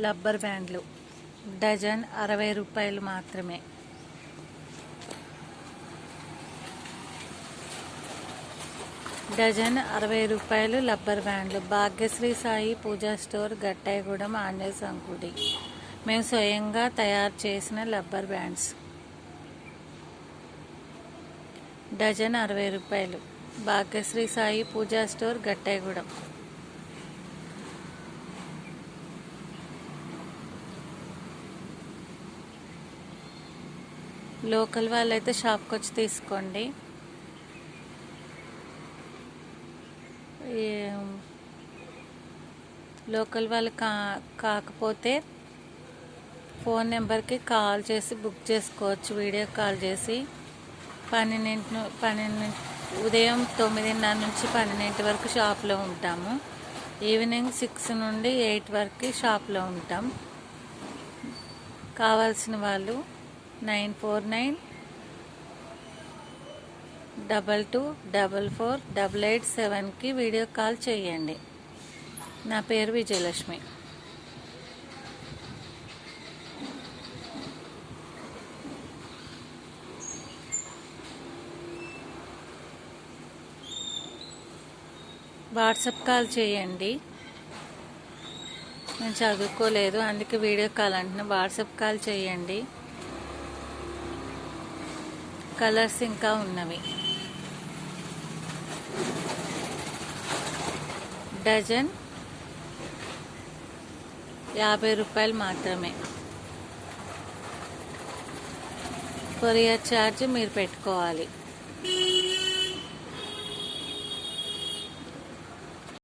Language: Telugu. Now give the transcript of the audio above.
రబ్బర్ బ్యాండ్లు డజన్ 60 రూపాయలు మాత్రమే. డజన్ 60 రూపాయలు రబ్బర్ బ్యాండ్లు. భాగ్యశ్రీ సాయి పూజా స్టోర్, గట్టాయిగూడెం, ఆంజనేయ సంకుడి. మేము స్వయంగా తయారు చేసిన రబ్బర్ బ్యాండ్స్. డజన్ 60 రూపాయలు. భాగ్యశ్రీ సాయి పూజా స్టోర్, గట్టాయిగూడెం. లోకల్ వాళ్ళైతే షాప్కి వచ్చి తీసుకోండి. లోకల్ వాళ్ళు కాకపోతే ఫోన్ నెంబర్కి కాల్ చేసి బుక్ చేసుకోవచ్చు. వీడియో కాల్ చేసి 12 ఉదయం 9:30 నుంచి 12 వరకు షాప్లో ఉంటాము. ఈవినింగ్ 6 నుండి 8 వరకు షాప్లో ఉంటాం. కావాల్సిన వాళ్ళు 9492244887కి వీడియో కాల్ చేయండి. నా పేరు విజయలక్ష్మి. వాట్సాప్ కాల్ చేయండి. నేను చదువుకోలేదు, అందుకే వీడియో కాల్ అంటున్నా. వాట్సాప్ కాల్ చేయండి. కలర్స్ ఇంకా ఉన్నవి. డజన్ 50 రూపాయలు మాత్రమే. కొరియర్ ఛార్జ్ మీరు పెట్టుకోవాలి.